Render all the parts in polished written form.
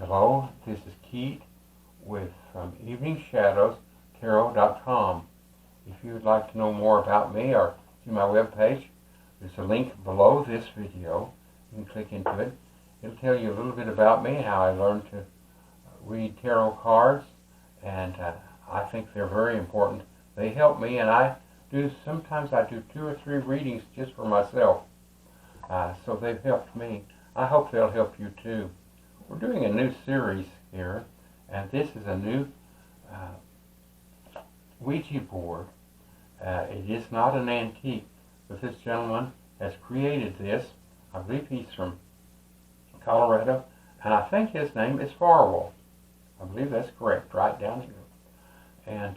Hello, this is Keith from eveningshadowstarot.com. If you would like to know more about me or see my webpage, there's a link below this video. You can click into it. It'll tell you a little bit about me, how I learned to read tarot cards, and I think they're very important. They help me, and sometimes I do 2 or 3 readings just for myself. So they've helped me. I hope they'll help you too. We're doing a new series here, and this is a new Ouija board. It is not an antique, but this gentleman has created this. I believe he's from Colorado, and I think his name is Farwell. I believe that's correct, right down here. And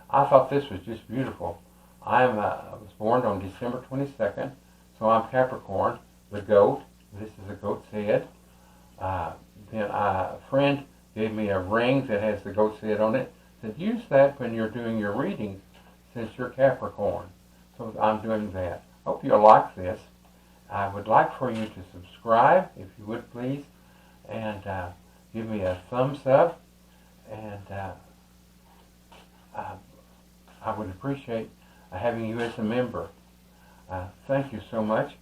I thought this was just beautiful. I was born on December 22nd, so I'm Capricorn, the goat. This is a goat's head. Then a friend gave me a ring that has the goat's head on it. Said, use that when you're doing your readings since you're Capricorn. So I'm doing that. Hope you'll like this. I would like for you to subscribe, if you would please, and give me a thumbs up. And I would appreciate having you as a member. Thank you so much.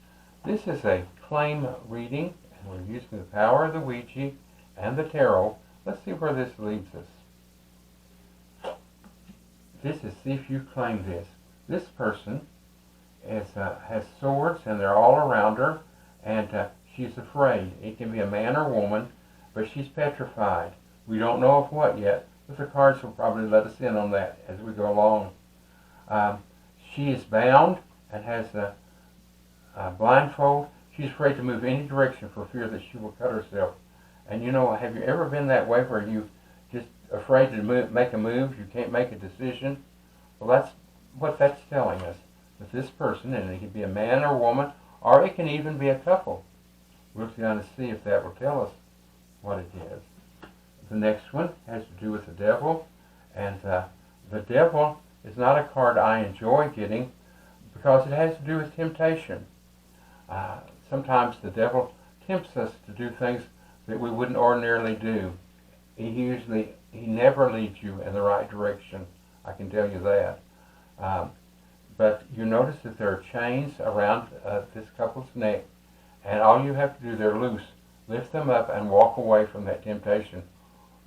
This is a claim reading, and we're using the power of the Ouija and the tarot. Let's see where this leads us. This is see if you claim this. This person has swords, and they're all around her, and she's afraid. It can be a man or woman, but she's petrified. We don't know of what yet, but the cards will probably let us in on that as we go along. She is bound and has a blindfold. She's afraid to move any direction for fear that she will cut herself. And you know, have you ever been that way where you just afraid to make a move, you can't make a decision? Well, that's what that's telling us. That this person, and it can be a man or woman, or it can even be a couple. We're going to see if that will tell us what it is. The next one has to do with the devil, and the devil is not a card I enjoy getting because it has to do with temptation. Sometimes the devil tempts us to do things that we wouldn't ordinarily do. He never leads you in the right direction. I can tell you that. But you notice that there are chains around this couple's neck, and all you have to do, they're loose. Lift them up and walk away from that temptation.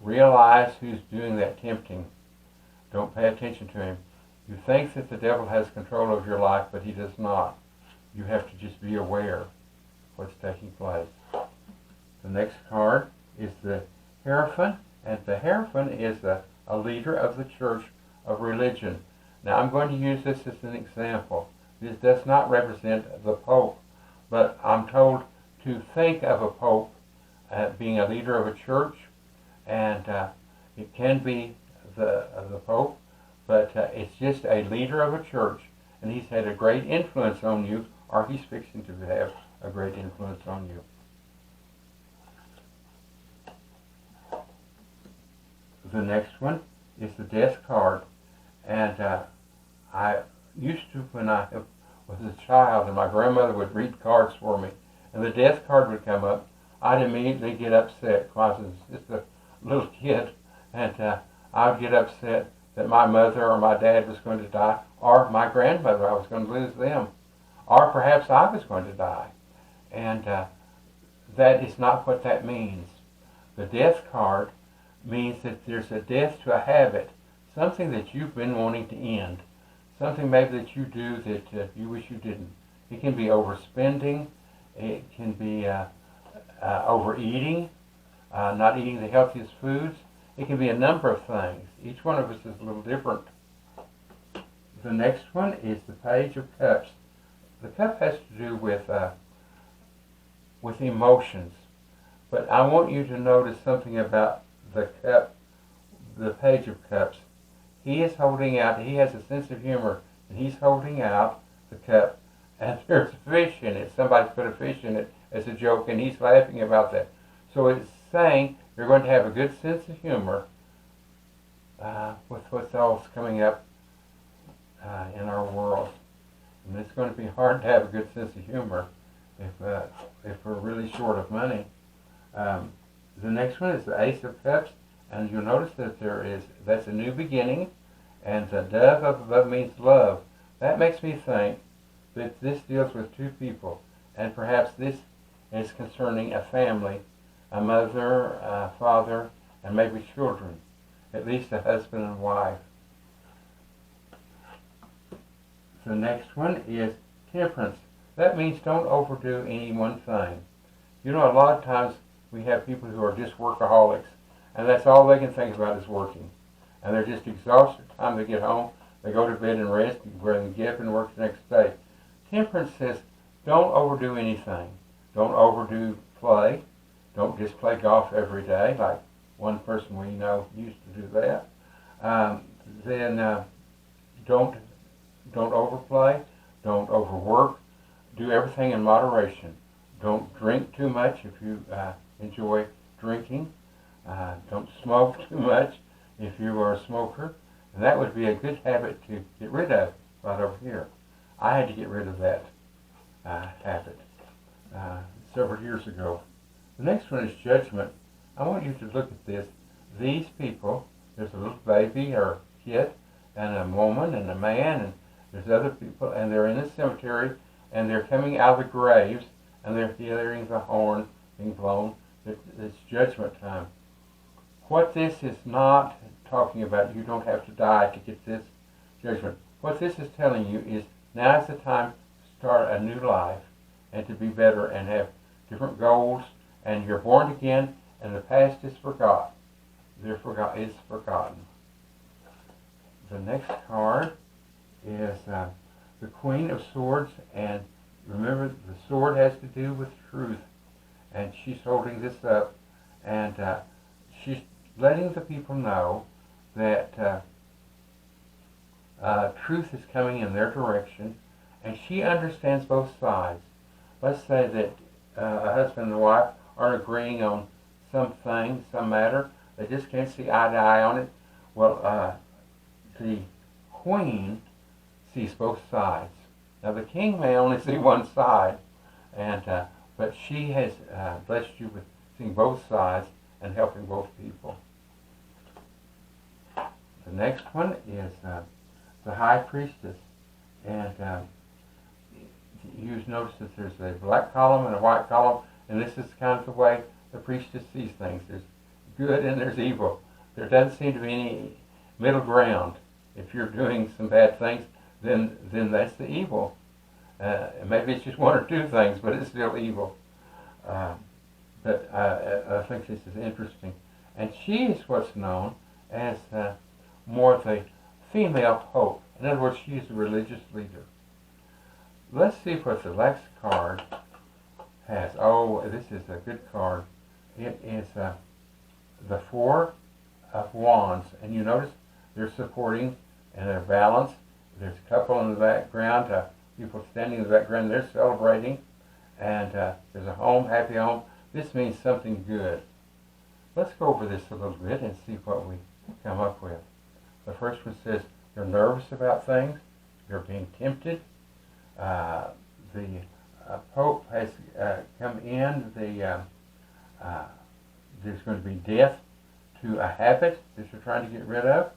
Realize who's doing that tempting. Don't pay attention to him. You think that the devil has control of your life, but he does not. You have to just be aware of what's taking place. The next card is the Paraffin, and the Paraffin is a leader of the Church of Religion. Now I'm going to use this as an example. This does not represent the Pope, but I'm told to think of a Pope being a leader of a church, and it can be the Pope, but it's just a leader of a church, and he's had a great influence on you, or he's fixing to have a great influence on you. The next one is the Death card, and I used to, when I was a child, and my grandmother would read cards for me, and the Death card would come up, I'd immediately get upset because I was just a little kid, and I would get upset that my mother or my dad was going to die, or my grandmother, I was going to lose them, or perhaps I was going to die. And that is not what that means. The Death card means that there's a death to a habit, something that you've been wanting to end, something maybe that you do that you wish you didn't. It can be overspending, it can be overeating, not eating the healthiest foods. It can be a number of things. Each one of us is a little different. The next one is the Page of Cups. The cup has to do with emotions, but I want you to notice something about the cup, the Page of Cups. He is holding out, he has a sense of humor, and he's holding out the cup, and there's a fish in it. Somebody's put a fish in it as a joke, and he's laughing about that. So it's saying you're going to have a good sense of humor with what's else coming up in our world. And it's going to be hard to have a good sense of humor if we're really short of money. The next one is the Ace of Cups, and you'll notice that that's a new beginning, and the dove up above means love. That makes me think that this deals with two people, and perhaps this is concerning a family, a mother, a father, and maybe children, at least a husband and wife. The next one is Temperance. That means don't overdo any one thing. You know, a lot of times we have people who are just workaholics, and that's all they can think about is working. And they're just exhausted by the time they get home. They go to bed and rest, where they get up and work the next day. Temperance says, don't overdo anything. Don't overdo play. Don't just play golf every day, like one person we know used to do that. Then don't overplay. Don't overwork. Do everything in moderation. Don't drink too much if you enjoy drinking. Don't smoke too much if you are a smoker. And that would be a good habit to get rid of right over here. I had to get rid of that habit several years ago. The next one is Judgment. I want you to look at this. These people, there's a little baby or kid, and a woman and a man, and there's other people, and they're in the cemetery, and they're coming out of the graves, and they're hearing the horn being blown. It's judgment time. What this is not talking about, you don't have to die to get this judgment. What this is telling you is now is the time to start a new life and to be better and have different goals, and you're born again, and the past is forgotten. Is forgotten. The next card is the Queen of Swords, and remember, the sword has to do with truth, and she's holding this up, and she's letting the people know that truth is coming in their direction, and she understands both sides. Let's say that a husband and wife aren't agreeing on something, some matter. They just can't see eye to eye on it. Well, the Queen sees both sides. Now, the King may only see one side, but she has blessed you with seeing both sides and helping both people. The next one is the High Priestess, and you notice that there's a black column and a white column, and this is kind of the way the priestess sees things. There's good and there's evil. There doesn't seem to be any middle ground. If you're doing some bad things, then that's the evil. Maybe it's just one or two things, but it's still evil. But I think this is interesting. And she is what's known as more the female pope. In other words, she is a religious leader. Let's see what the next card has. Oh, this is a good card. It is the Four of Wands. And you notice they're supporting and they're balanced. There's a couple in the background, people standing in the background, they're celebrating. And there's a home, happy home. This means something good. Let's go over this a little bit and see what we come up with. The first one says, you're nervous about things. You're being tempted. The Pope has come in. There's going to be death to a habit that you're trying to get rid of.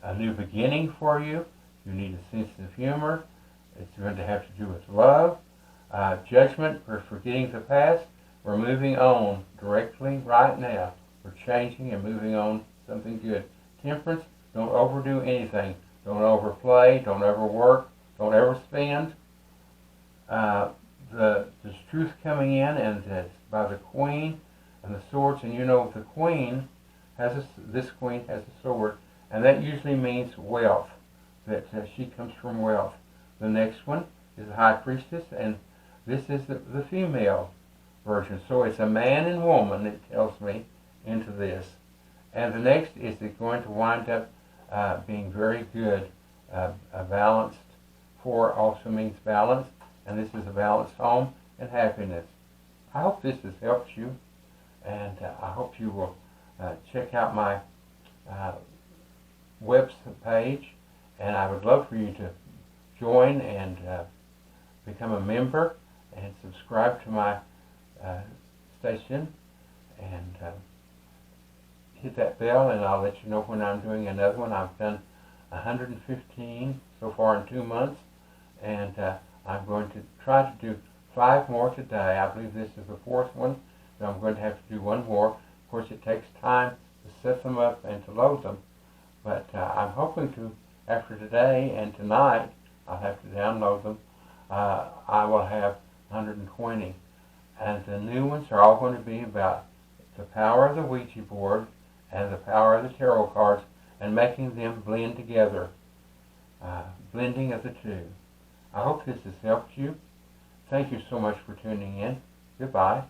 A new beginning for you. You need a sense of humor. It's going to have to do with love. Judgment for forgetting the past. We're moving on directly right now. We're changing and moving on something good. Temperance, don't overdo anything. Don't overplay. Don't overwork. Don't overspend. There's truth coming in, and it's by the Queen and the swords. And you know the Queen this Queen has a sword, and that usually means wealth. That she comes from wealth. The next one is the High Priestess, and this is the female version. So it's a man and woman, it tells me, into this. And the next is going to wind up being very good. A balanced four also means balance, and this is a balanced home and happiness. I hope this has helped you, and I hope you will check out my web page, and I would love for you to join and become a member and subscribe to my station. And hit that bell, and I'll let you know when I'm doing another one. I've done 115 so far in 2 months, and I'm going to try to do 5 more today. I believe this is the 4th one, so I'm going to have to do 1 more. Of course, it takes time to set them up and to load them, but I'm hoping to, after today and tonight, I'll have to download them. I will have 120, and the new ones are all going to be about the power of the Ouija board and the power of the tarot cards, and making them blend together. Blending of the two. I hope this has helped you. Thank you so much for tuning in. Goodbye.